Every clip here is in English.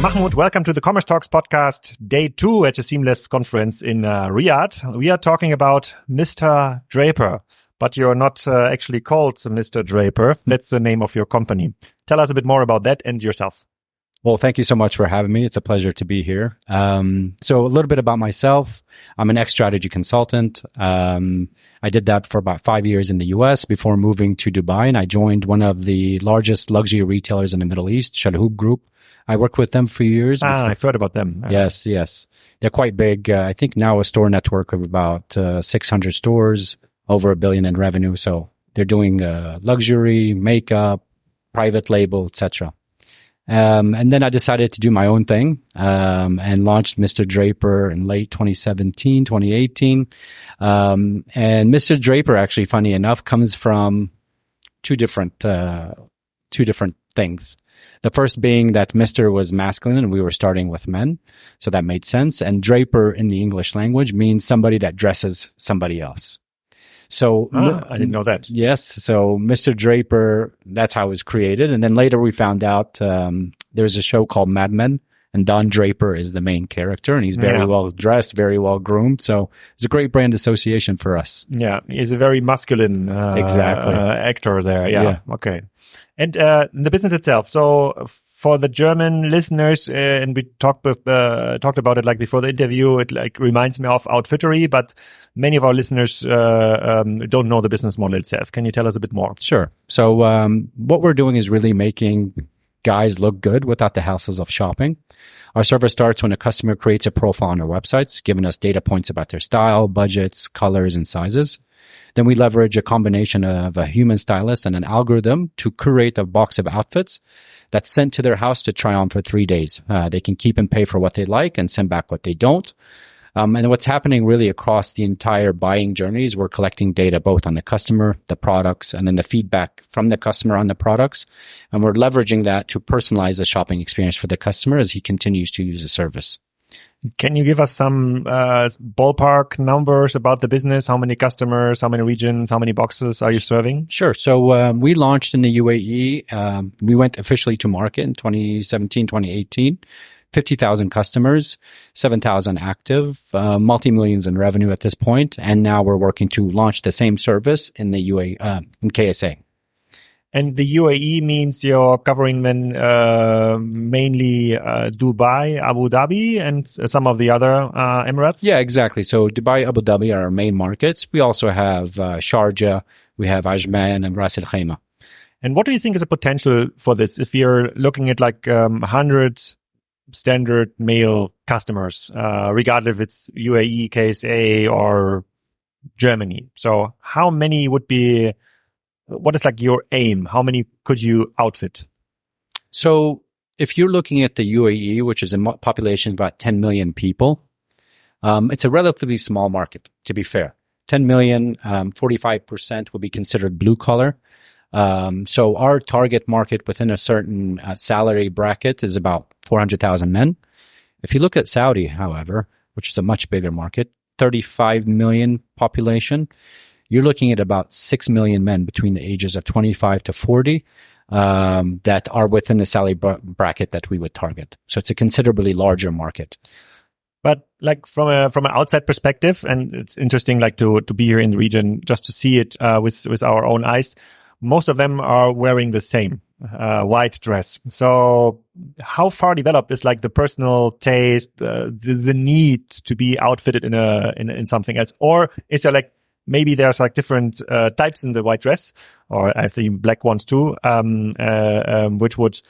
Mahmoud, welcome to the Commerce Talks podcast, day 2 at the Seamless conference in Riyadh. We are talking about Mr. Draper, but you're not actually called Mr. Draper. That's the name of your company. Tell us a bit more about that and yourself. Well, thank you so much for having me. It's a pleasure to be here. So a little bit about myself. I'm an ex-strategy consultant. I did that for about 5 years in the US before moving to Dubai, and I joined one of the largest luxury retailers in the Middle East, Shalhoub Group. I worked with them for years. I've heard about them. Yes. They're quite big. I think now a store network of about 600 stores, over $1 billion in revenue. So they're doing luxury, makeup, private label, etc. And then I decided to do my own thing, and launched Mr. Draper in late 2017, 2018. And Mr. Draper, actually, funny enough, comes from two different things. The first being that Mr. was masculine and we were starting with men. So that made sense. And Draper in the English language means somebody that dresses somebody else. So I didn't know that. Yes. So Mr. Draper, that's how it was created. And then later we found out there's a show called Mad Men, and Don Draper is the main character, and he's very well dressed, very well groomed. So it's a great brand association for us. Yeah, he's a very masculine actor there. Yeah. Okay. And the business itself. So for the German listeners, and we talked about it like before the interview, it like reminds me of outfittery, but many of our listeners don't know the business model itself. Can you tell us a bit more? Sure. So what we're doing is really making guys look good without the hassles of shopping. Our service starts when a customer creates a profile on our websites, giving us data points about their style, budgets, colors, and sizes. Then we leverage a combination of a human stylist and an algorithm to curate a box of outfits that's sent to their house to try on for 3 days. They can keep and pay for what they like and send back what they don't. And what's happening really across the entire buying journey is we're collecting data both on the customer, the products, and then the feedback from the customer on the products. And we're leveraging that to personalize the shopping experience for the customer as he continues to use the service. Can you give us some ballpark numbers about the business? How many customers, how many regions, how many boxes are you serving? Sure. So we launched in the UAE. We went officially to market in 2017, 2018. 50,000 customers, 7,000 active, multi-millions in revenue at this point. And now we're working to launch the same service in the UAE, in KSA. And the UAE means you're covering then mainly Dubai, Abu Dhabi, and some of the other Emirates? Yeah, exactly. So Dubai, Abu Dhabi are our main markets. We also have Sharjah, we have Ajman and Ras Al Khaimah. And what do you think is the potential for this? If you're looking at like 100 standard male customers, regardless if it's UAE, KSA, or Germany. So how many would be... What is like your aim? How many could you outfit? So if you're looking at the UAE, which is a population of about 10 million people, it's a relatively small market, to be fair. 10 million, 45% would be considered blue collar. So our target market within a certain salary bracket is about 400,000 men. If you look at Saudi, however, which is a much bigger market, 35 million population, you're looking at about 6 million men between the ages of 25 to 40 that are within the salary bracket that we would target. So it's a considerably larger market. But like from an outside perspective, and it's interesting like to be here in the region just to see it with our own eyes, most of them are wearing the same white dress. So how far developed is like the personal taste, the need to be outfitted in something else? Or is there like maybe there's like different types in the white dress, or I think black ones too, which would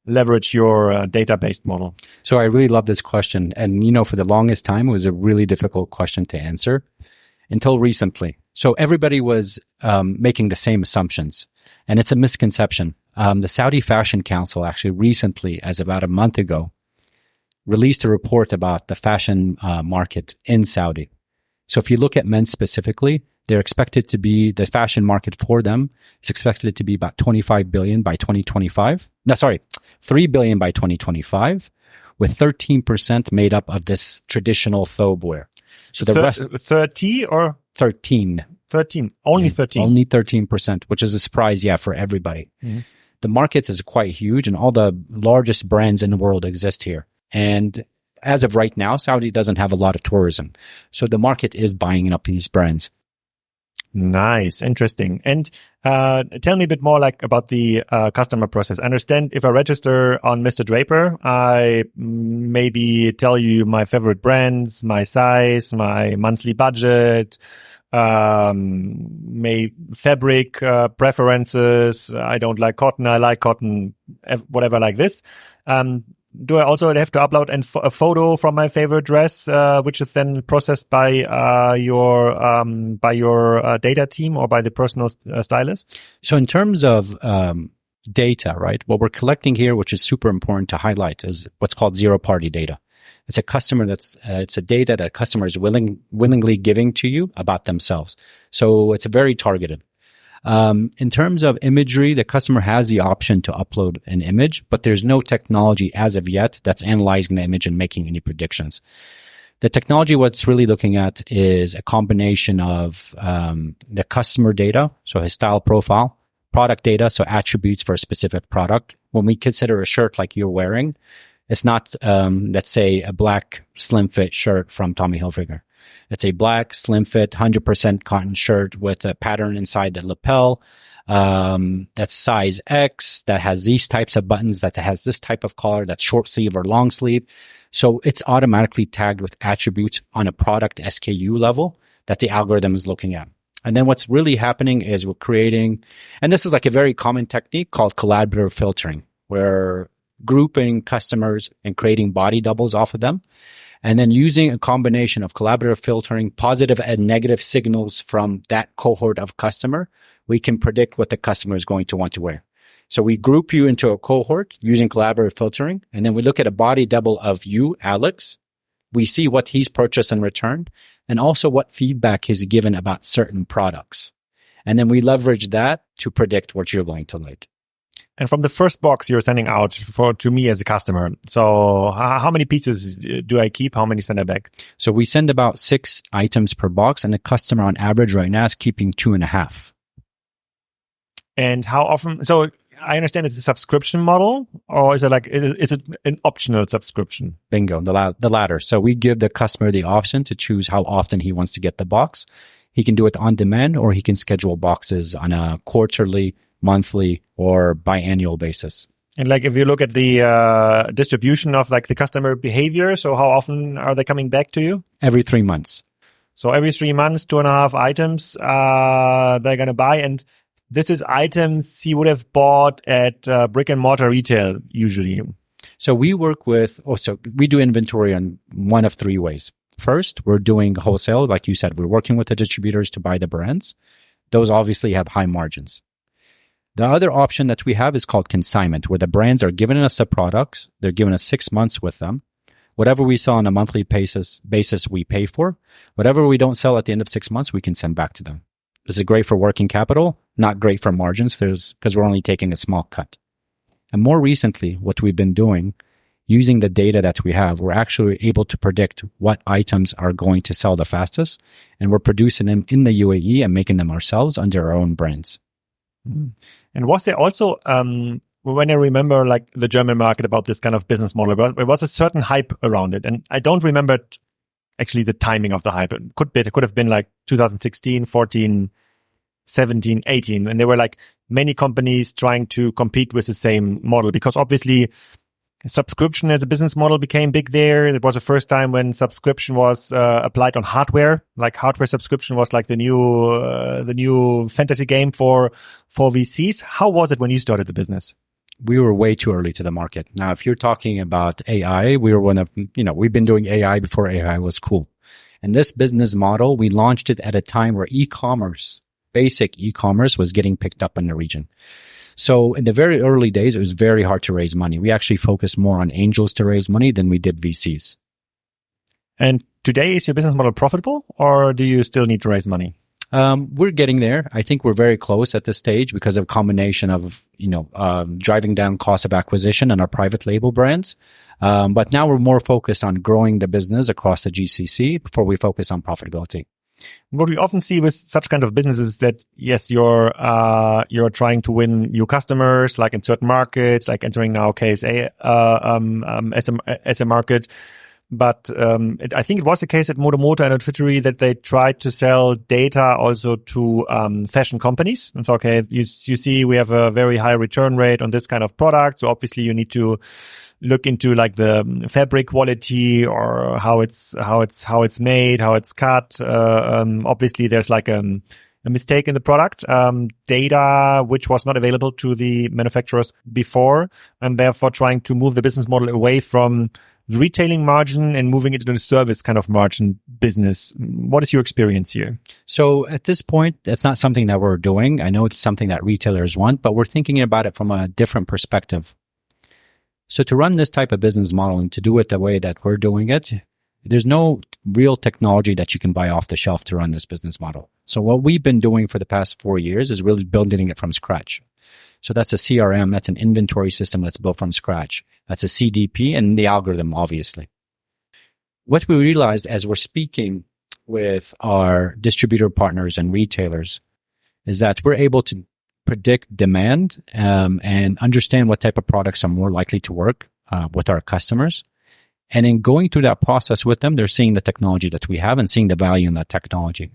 leverage your data-based model? So I really love this question. And, you know, for the longest time, it was a really difficult question to answer until recently. So everybody was making the same assumptions, and it's a misconception. The Saudi Fashion Council actually recently, as about a month ago, released a report about the fashion market in Saudi. So if you look at men specifically, they're expected to be, the fashion market for them is expected to be about 25 billion by 2025. No, sorry, 3 billion by 2025, with 13% made up of this traditional thobe wear. So the rest... 30 or? 13. 13. Only 13. Only 13%, which is a surprise, for everybody. Mm-hmm. The market is quite huge and all the largest brands in the world exist here. And as of right now, Saudi doesn't have a lot of tourism. So the market is buying up these brands. Nice. Interesting. And tell me a bit more like about the customer process. I understand if I register on Mr. Draper, I maybe tell you my favorite brands, my size, my monthly budget, may fabric preferences. I don't like cotton. I like cotton, whatever like this. Do I also have to upload a photo from my favorite dress, which is then processed by your data team or by the personal stylist? So in terms of data, right, what we're collecting here, which is super important to highlight, is what's called zero-party data. It's a customer it's a data that a customer is willingly giving to you about themselves. So it's very targeted. In terms of imagery, the customer has the option to upload an image, but there's no technology as of yet that's analyzing the image and making any predictions. The technology, what's really looking at is a combination of the customer data, so his style profile, product data, so attributes for a specific product. When we consider a shirt like you're wearing, it's not, let's say, a black slim fit shirt from Tommy Hilfiger. It's a black, slim fit, 100% cotton shirt with a pattern inside the lapel, that's size X, that has these types of buttons, that has this type of collar, that's short sleeve or long sleeve. So it's automatically tagged with attributes on a product SKU level that the algorithm is looking at. And then what's really happening is we're creating, and this is like a very common technique called collaborative filtering, where grouping customers and creating body doubles off of them. And then using a combination of collaborative filtering, positive and negative signals from that cohort of customer, we can predict what the customer is going to want to wear. So we group you into a cohort using collaborative filtering, and then we look at a body double of you, Alex. We see what he's purchased and returned, and also what feedback he's given about certain products. And then we leverage that to predict what you're going to like. And from the first box you're sending out to me as a customer, so how many pieces do I keep? How many send I back? So we send about 6 items per box, and the customer on average right now is keeping 2.5. And how often? So I understand it's a subscription model, or is it an optional subscription? Bingo, the latter. So we give the customer the option to choose how often he wants to get the box. He can do it on demand, or he can schedule boxes on a quarterly, monthly, or biannual basis. And like if you look at the distribution of like the customer behavior, so how often are they coming back to you? Every 3 months. So every 3 months, 2.5 items they're going to buy. And this is items he would have bought at brick and mortar retail usually. So we work with, we do inventory on one of 3 ways. First, we're doing wholesale. Like you said, we're working with the distributors to buy the brands. Those obviously have high margins. The other option that we have is called consignment, where the brands are giving us the products. They're giving us 6 months with them. Whatever we sell on a monthly basis, we pay for. Whatever we don't sell at the end of 6 months, we can send back to them. This is great for working capital, not great for margins because we're only taking a small cut. And more recently, what we've been doing, using the data that we have, we're actually able to predict what items are going to sell the fastest. And we're producing them in the UAE and making them ourselves under our own brands. And was there also, when I remember like the German market about this kind of business model, there was a certain hype around it. And I don't remember actually the timing of the hype. It could have been like 2016, 14, 17, 18. And there were like many companies trying to compete with the same model because obviously subscription as a business model became big there. It was the first time when subscription was applied on hardware. Like hardware subscription was like the new fantasy game for VCs. How was it when you started the business? We were way too early to the market. Now, if you're talking about AI, we were we've been doing AI before AI was cool. And this business model, we launched it at a time where basic e-commerce was getting picked up in the region. So in the very early days, it was very hard to raise money. We actually focused more on angels to raise money than we did VCs. And today, is your business model profitable, or do you still need to raise money? We're getting there. I think we're very close at this stage because of a combination of, driving down cost of acquisition and our private label brands. But now we're more focused on growing the business across the GCC before we focus on profitability. What we often see with such kind of businesses is that, yes, you're trying to win new customers, like in certain markets, like entering now KSA, as a market. But, I think it was the case at Moto and at Twittery that they tried to sell data also to, fashion companies. And so, okay, you see, we have a very high return rate on this kind of product. So obviously you need to look into like the fabric quality or how it's made, how it's cut. Obviously there's like a mistake in the product, data which was not available to the manufacturers before, and therefore trying to move the business model away from the retailing margin and moving it into the service kind of margin business. What is your experience here? So at this point, that's not something that we're doing. I know it's something that retailers want, but we're thinking about it from a different perspective. So to run this type of business model and to do it the way that we're doing it, there's no real technology that you can buy off the shelf to run this business model. So what we've been doing for the past 4 years is really building it from scratch. So that's a CRM, that's an inventory system that's built from scratch. That's a CDP and the algorithm, obviously. What we realized as we're speaking with our distributor partners and retailers is that we're able to predict demand and understand what type of products are more likely to work with our customers. And in going through that process with them, they're seeing the technology that we have and seeing the value in that technology.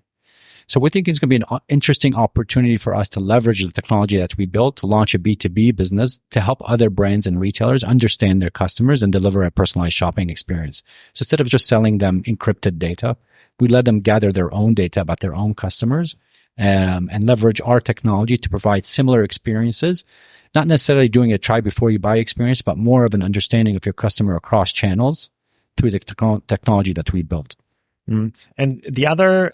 So we think it's going to be an interesting opportunity for us to leverage the technology that we built to launch a B2B business to help other brands and retailers understand their customers and deliver a personalized shopping experience. So instead of just selling them encrypted data, we let them gather their own data about their own customers and leverage our technology to provide similar experiences, not necessarily doing a try before you buy experience, but more of an understanding of your customer across channels through the technology that we built. Mm. And the other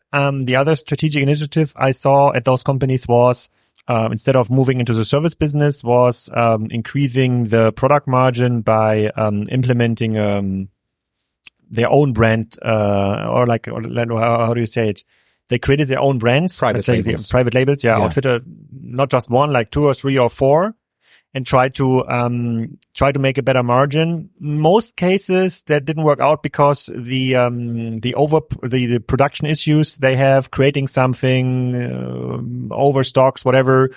strategic initiative I saw at those companies was, instead of moving into the service business, was increasing the product margin by implementing their own brand, or how do you say it? They created their own brands, private labels. Private labels, yeah. Outfitter, not just one, like 2 or 3 or 4, and try to make a better margin. Most cases that didn't work out because the production issues they have creating something, overstocks, whatever,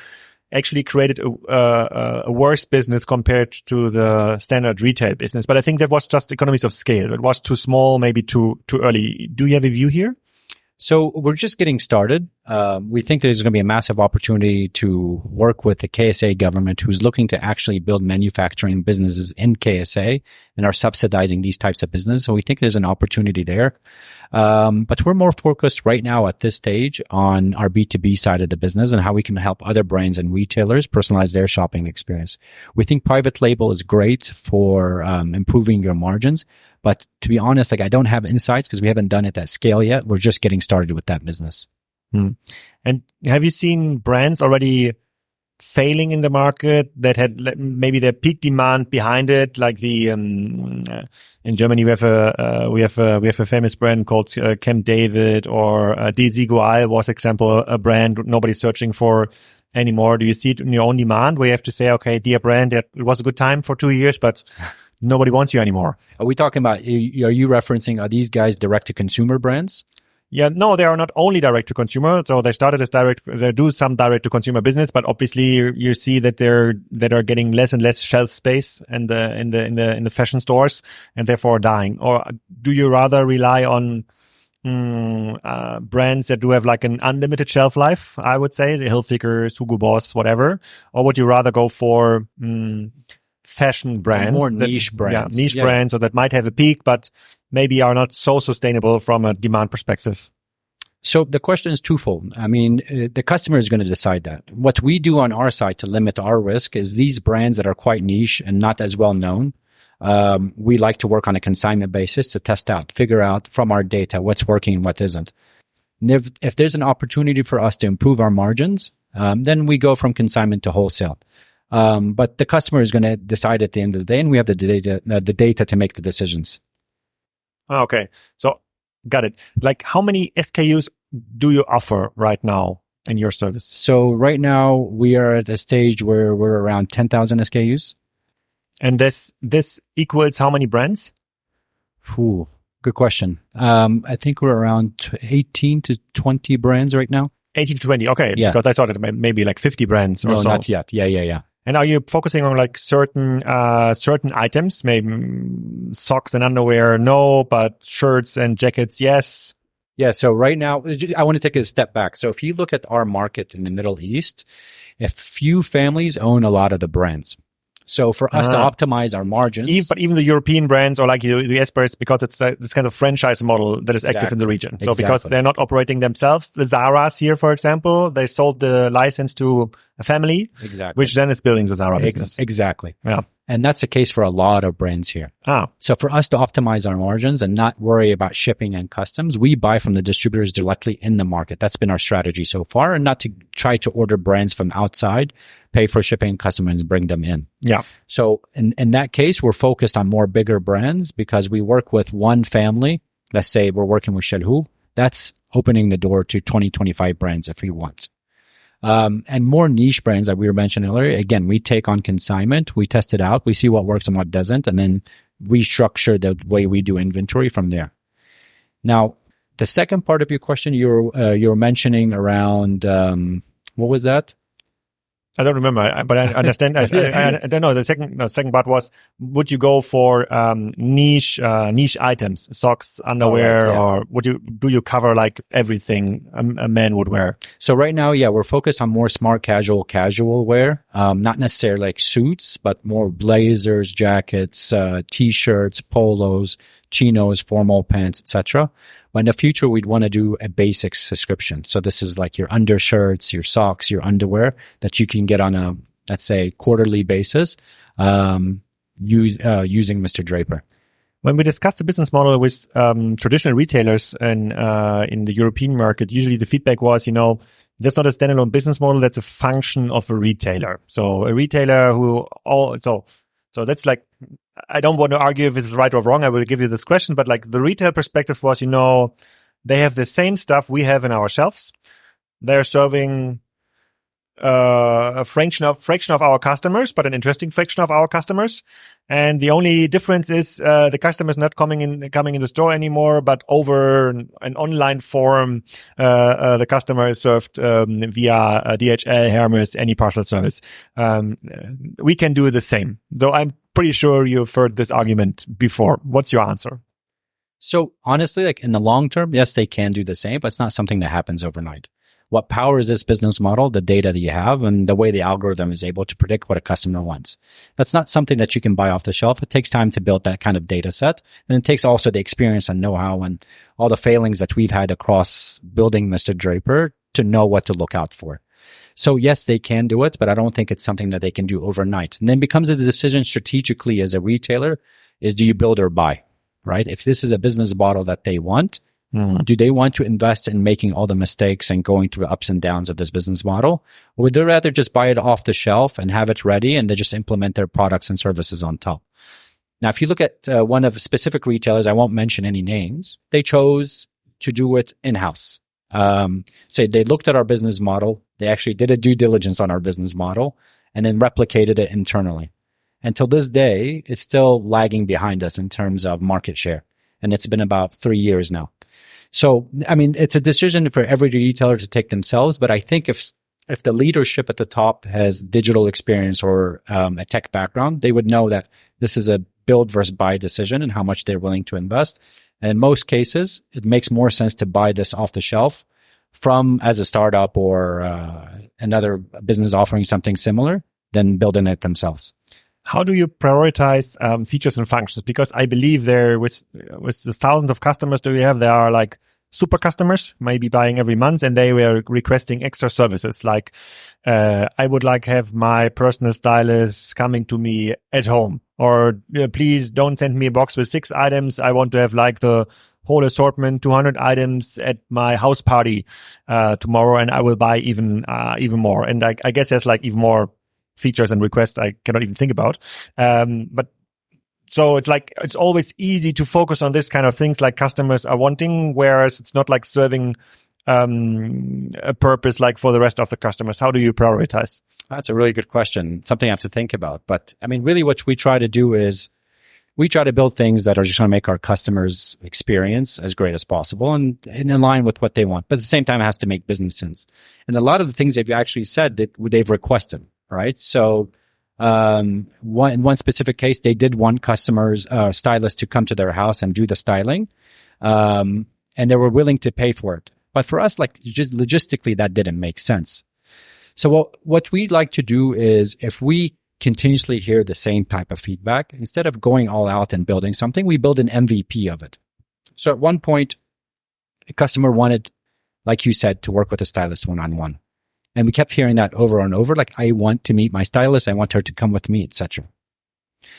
actually created a worse business compared to the standard retail business. But I think that was just economies of scale. It was too small, maybe too early. Do you have a view here? So we're just getting started. We think there's going to be a massive opportunity to work with the KSA government, who's looking to actually build manufacturing businesses in KSA and are subsidizing these types of businesses. So we think there's an opportunity there. But we're more focused right now at this stage on our B2B side of the business and how we can help other brands and retailers personalize their shopping experience. We think private label is great for improving your margins. But to be honest, I don't have insights because we haven't done it at scale yet. We're just getting started with that business. And have you seen brands already failing in the market that had maybe their peak demand behind it? Like in Germany, we have a famous brand called Camp David, or Desigual was example, a brand nobody's searching for anymore. Do you see it in your own demand where you have to say, okay, dear brand, it was a good time for 2 years, but nobody wants you anymore? Are we talking about, are you referencing, are these guys direct to consumer brands? Yeah, no, they are not only direct to consumer. So they started as they do some direct to consumer business, but obviously you see that that are getting less and less shelf space in the fashion stores and therefore dying. Or do you rather rely on brands that do have like an unlimited shelf life? I would say the Hilfiger, Hugo Boss, whatever. Or would you rather go for fashion brands, more niche brands, brands, so that might have a peak, but maybe are not so sustainable from a demand perspective? So the question is twofold. I mean, the customer is going to decide that. What we do on our side to limit our risk is these brands that are quite niche and not as well known. We like to work on a consignment basis to test out, figure out from our data what's working and what isn't. And if there's an opportunity for us to improve our margins, then we go from consignment to wholesale. But the customer is going to decide at the end of the day, and we have the data to make the decisions. Okay. So got it. Like how many SKUs do you offer right now in your service? So right now we are at a stage where we're around 10,000 SKUs. And this equals how many brands? Good question. I think we're around 18 to 20 brands right now. 18 to 20. Okay. Yeah. Because I thought it maybe like 50 brands or No, so. not yet. Yeah. And are you focusing on like certain items, maybe socks and underwear? No, but shirts and jackets, yes. Yeah. So right now, I want to take a step back. So if you look at our market in the Middle East, a few families own a lot of the brands. So for us to optimize our margins, but even the European brands or like the experts, because it's this kind of franchise model that is active in the region. So because they're not operating themselves, the Zara's here, for example, they sold the license to a family, which then is building the Zara business. Exactly. Yeah. And that's the case for a lot of brands here. So for us to optimize our margins and not worry about shipping and customs, we buy from the distributors directly in the market. That's been our strategy so far, and not to try to order brands from outside, pay for shipping and customs and bring them in. Yeah. So in that case, we're focused on more bigger brands because we work with one family. Let's say we're working with Shalhoub. That's opening the door to 20, 25 brands if we want. And more niche brands that we were mentioning earlier. Again, we take on consignment, we test it out, we see what works and what doesn't, and then we structure the way we do inventory from there. Now, the second part of your question, you're mentioning around, what was that? I don't remember, but I understand. I don't know. The second part was: would you go for niche items, socks, underwear, or do you cover like everything a man would wear? So right now, we're focused on more smart casual wear, not necessarily like suits, but more blazers, jackets, t-shirts, polos, chinos, formal pants, etc. But in the future, we'd want to do a basic subscription. So this is like your undershirts, your socks, your underwear that you can get on a, let's say, quarterly basis, using Mr. Draper. When we discussed the business model with traditional retailers and in the European market, usually the feedback was, that's not a standalone business model. That's a function of a retailer. So a retailer so that's like, I don't want to argue if it's right or wrong. I will give you this question, but like the retail perspective was, they have the same stuff we have in our shelves. They're serving a fraction of our customers, but an interesting fraction of our customers. And the only difference is the customer is not coming in the store anymore, but over an online form, the customer is served via DHL, Hermes, any parcel service. We can do the same. Though I'm pretty sure you've heard this argument before. What's your answer? So honestly, like in the long term, yes, they can do the same, but it's not something that happens overnight. What powers this business model? The data that you have and the way the algorithm is able to predict what a customer wants. That's not something that you can buy off the shelf. It takes time to build that kind of data set. And it takes also the experience and know-how and all the failings that we've had across building Mr. Draper to know what to look out for. So yes, they can do it, but I don't think it's something that they can do overnight. And then becomes a decision strategically as a retailer is, do you build or buy, right? If this is a business model that they want, do they want to invest in making all the mistakes and going through the ups and downs of this business model? Or would they rather just buy it off the shelf and have it ready and they just implement their products and services on top? Now, if you look at one of specific retailers, I won't mention any names, they chose to do it in-house. So they looked at our business model. They actually did a due diligence on our business model and then replicated it internally. Until this day, it's still lagging behind us in terms of market share. And it's been about 3 years now. So, I mean, it's a decision for every retailer to take themselves. But I think if the leadership at the top has digital experience or a tech background, they would know that this is a build versus buy decision and how much they're willing to invest. And in most cases, it makes more sense to buy this off the shelf from as a startup or another business offering something similar than building it themselves. How do you prioritize features and functions? Because I believe there with the thousands of customers that we have, there are like super customers, maybe buying every month, and they were requesting extra services. Like, I would like have my personal stylist coming to me at home, or please don't send me a box with 6 items. I want to have like the whole assortment, 200 items at my house party tomorrow, and I will buy even more. And I guess there's like even more features and requests I cannot even think about. But so it's like, it's always easy to focus on this kind of things like customers are wanting, whereas it's not like serving a purpose like for the rest of the customers. How do you prioritize? That's a really good question. Something I have to think about. But I mean, really what we try to do is we try to build things that are just going to make our customers' experience as great as possible and in line with what they want. But at the same time, it has to make business sense. And a lot of the things they've actually said that they've requested, right? So, in one specific case, they did want customers, stylist to come to their house and do the styling. And they were willing to pay for it. But for us, like just logistically, that didn't make sense. So what we'd like to do is if we continuously hear the same type of feedback, instead of going all out and building something, we build an MVP of it. So at one point, a customer wanted, like you said, to work with a stylist one-on-one. And we kept hearing that over and over, like, I want to meet my stylist. I want her to come with me, etc.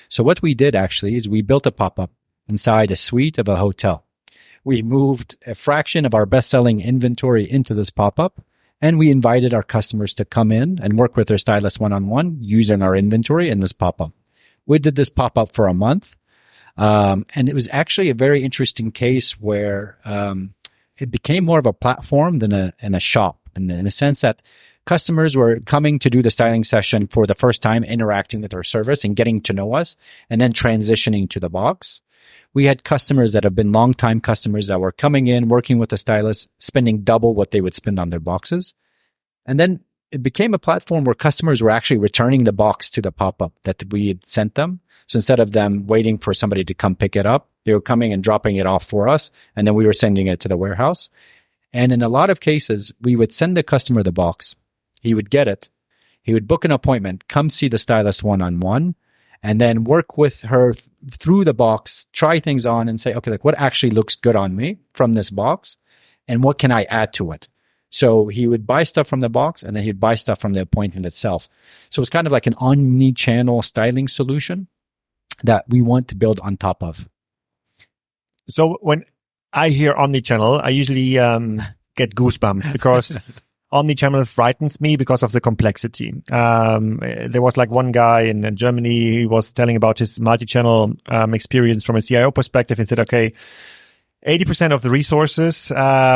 So what we did actually is we built a pop-up inside a suite of a hotel. We moved a fraction of our best-selling inventory into this pop-up, and we invited our customers to come in and work with their stylist one-on-one using our inventory in this pop-up. We did this pop-up for a month. And it was actually a very interesting case where it became more of a platform than a shop, in the sense that customers were coming to do the styling session for the first time, interacting with our service and getting to know us, and then transitioning to the box. We had customers that have been longtime customers that were coming in, working with the stylist, spending double what they would spend on their boxes. And then it became a platform where customers were actually returning the box to the pop-up that we had sent them. So instead of them waiting for somebody to come pick it up, they were coming and dropping it off for us, and then we were sending it to the warehouse. And in a lot of cases, we would send the customer the box. He would get it. He would book an appointment, come see the stylist one-on-one, and then work with her through the box, try things on and say, okay, like what actually looks good on me from this box and what can I add to it? So he would buy stuff from the box and then he'd buy stuff from the appointment itself. So it's kind of like an omni-channel styling solution that we want to build on top of. So when I hear omni-channel, I usually get goosebumps because omnichannel frightens me because of the complexity. There was like one guy in Germany, he was telling about his multi-channel experience from a CIO perspective and said, okay, 80% of the resources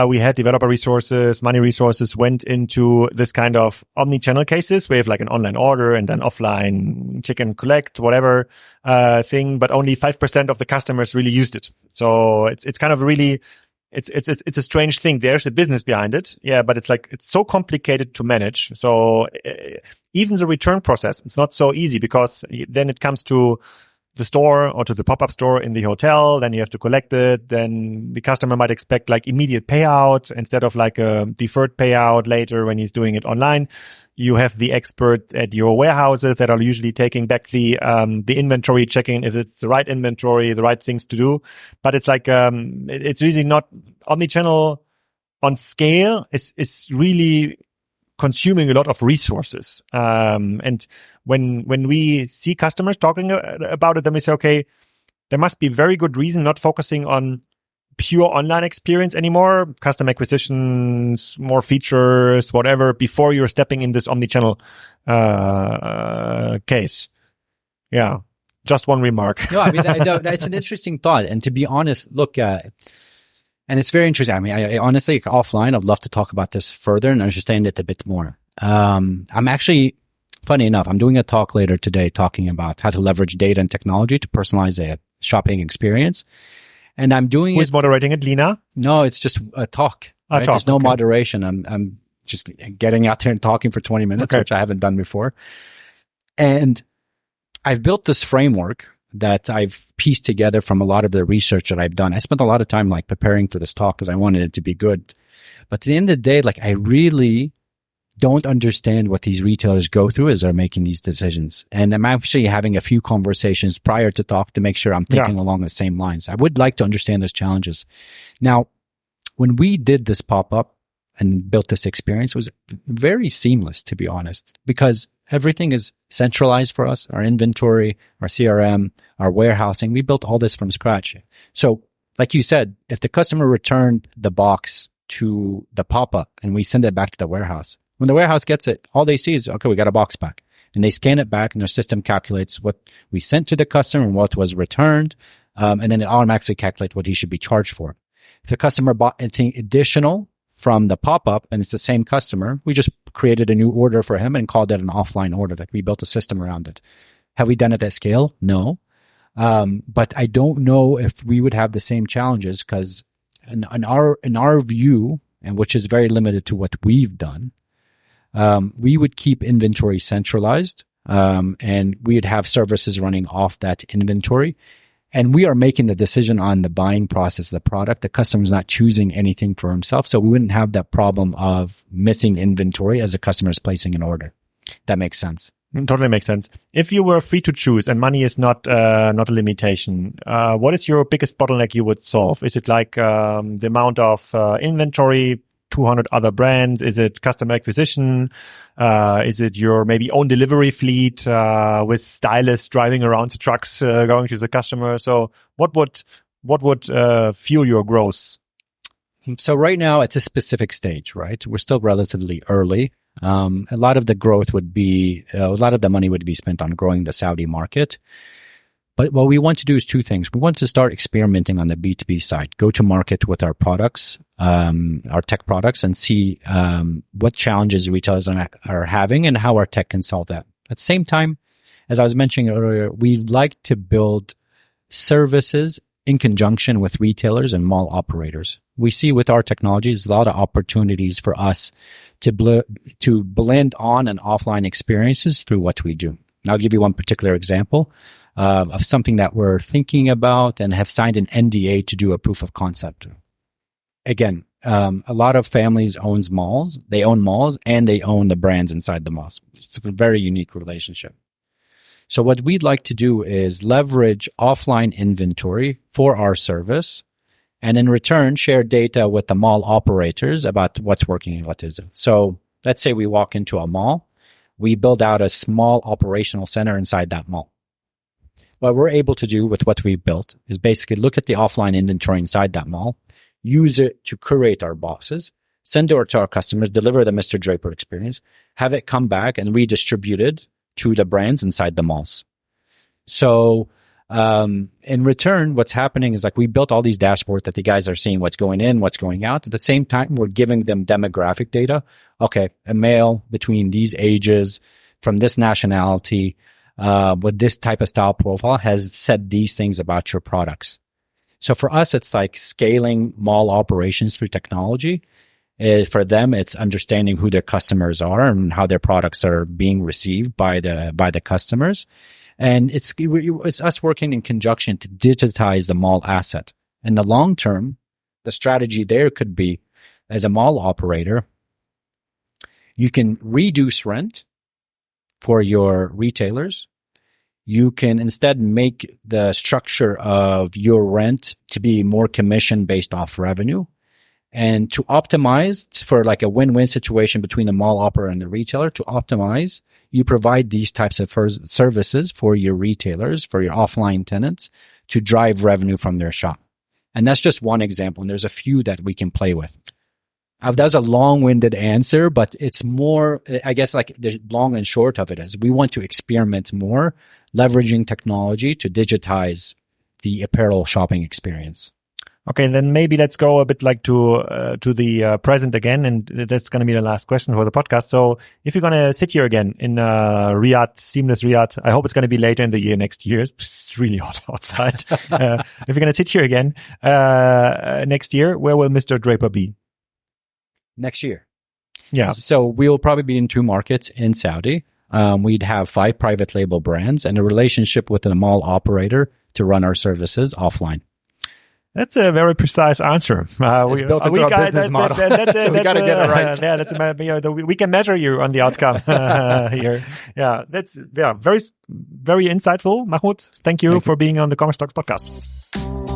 we had, developer resources, money resources, went into this kind of omni-channel cases. We have like an online order and then offline click and collect, whatever thing, but only 5% of the customers really used it. So it's kind of really... It's a strange thing. There's a business behind it. Yeah, but it's so complicated to manage. So even the return process, it's not so easy because then it comes to the store or to the pop-up store in the hotel. Then you have to collect it. Then the customer might expect like immediate payout instead of like a deferred payout later when he's doing it online. You have the expert at your warehouses that are usually taking back the inventory, checking if it's the right inventory, the right things to do. But it's like, it's really not omnichannel on scale is really consuming a lot of resources. And when we see customers talking about it, then we say, okay, there must be very good reason not focusing on pure online experience anymore, custom acquisitions, more features, whatever, before you're stepping in this omnichannel case. Yeah, just one remark. No, I mean, that's an interesting thought. And to be honest, look, and it's very interesting. I mean, I honestly, offline, I'd love to talk about this further and understand it a bit more. I'm actually, funny enough, I'm doing a talk later today talking about how to leverage data and technology to personalize a shopping experience. And I'm doing Who's moderating it, Lina? No, it's just a talk. Right? There's no moderation. I'm just getting out there and talking for 20 minutes, which I haven't done before. And I've built this framework that I've pieced together from a lot of the research that I've done. I spent a lot of time like preparing for this talk because I wanted it to be good. But at the end of the day, like I really don't understand what these retailers go through as they're making these decisions. And I'm actually having a few conversations prior to talk to make sure I'm thinking along the same lines. I would like to understand those challenges. Now, when we did this pop-up and built this experience, it was very seamless, to be honest, because everything is centralized for us, our inventory, our CRM, our warehousing. We built all this from scratch. So like you said, if the customer returned the box to the pop-up and we send it back to the warehouse, when the warehouse gets it, all they see is, okay, we got a box back. And they scan it back and their system calculates what we sent to the customer and what was returned. And then it automatically calculates what he should be charged for. If the customer bought anything additional from the pop-up and it's the same customer, we just created a new order for him and called it an offline order. Like we built a system around it. Have we done it at scale? No. But I don't know if we would have the same challenges because in our view, and which is very limited to what we've done, we would keep inventory centralized, and we would have services running off that inventory. And we are making the decision on the buying process, the product. The customer's not choosing anything for himself. So we wouldn't have that problem of missing inventory as a customer is placing an order. That makes sense. Totally makes sense. If you were free to choose and money is not a limitation, what is your biggest bottleneck you would solve? Is it like the amount of inventory, 200 other brands? Is it customer acquisition? Is it your maybe own delivery fleet with stylists driving around the trucks going to the customer? So what would fuel your growth? So right now at this specific stage, right, we're still relatively early. A lot of the growth would be, a lot of the money would be spent on growing the Saudi market. But what we want to do is two things. We want to start experimenting on the B2B side, go to market with our products, our tech products, and see what challenges retailers are having and how our tech can solve that. At the same time, as I was mentioning earlier, we like to build services in conjunction with retailers and mall operators. We see with our technologies a lot of opportunities for us to blend on and offline experiences through what we do. And I'll give you one particular example of something that we're thinking about and have signed an NDA to do a proof of concept. Again, a lot of families owns malls. They own malls and they own the brands inside the malls. It's a very unique relationship. So what we'd like to do is leverage offline inventory for our service and in return share data with the mall operators about what's working and what isn't. So let's say we walk into a mall. We build out a small operational center inside that mall. What we're able to do with what we built is basically look at the offline inventory inside that mall, use it to curate our boxes, send it to our customers, deliver the Mr. Draper experience, have it come back and redistributed to the brands inside the malls. So in return, what's happening is like we built all these dashboards that the guys are seeing what's going in, what's going out. At the same time, we're giving them demographic data. Okay, a male between these ages from this nationality with this type of style profile has said these things about your products. So for us, it's like scaling mall operations through technology. For them, it's understanding who their customers are and how their products are being received by the customers. And it's us working in conjunction to digitize the mall asset. In the long term, the strategy there could be, as a mall operator, you can reduce rent for your retailers. You can instead make the structure of your rent to be more commission based off revenue. And to optimize for like a win-win situation between the mall operator and the retailer, to optimize, you provide these types of services for your retailers, for your offline tenants to drive revenue from their shop. And that's just one example. And there's a few that we can play with. That was a long-winded answer, but it's more, I guess, like the long and short of it is we want to experiment more, leveraging technology to digitize the apparel shopping experience. Okay, then maybe let's go a bit like to the present again, and that's going to be the last question for the podcast. So if you're going to sit here again in Riyadh, seamless Riyadh, I hope it's going to be later in the year next year. It's really hot outside. If you're going to sit here again next year, where will Mr. Draper be? Next year. Yeah. So we'll probably be in 2 markets in Saudi. We'd have 5 private label brands and a relationship with a mall operator to run our services offline. That's a very precise answer. It's built into our business model. So we got to get it right. Yeah, we can measure you on the outcome here. Yeah, very, very insightful, Mahmoud. Thank you for being on the Commerce Talks podcast.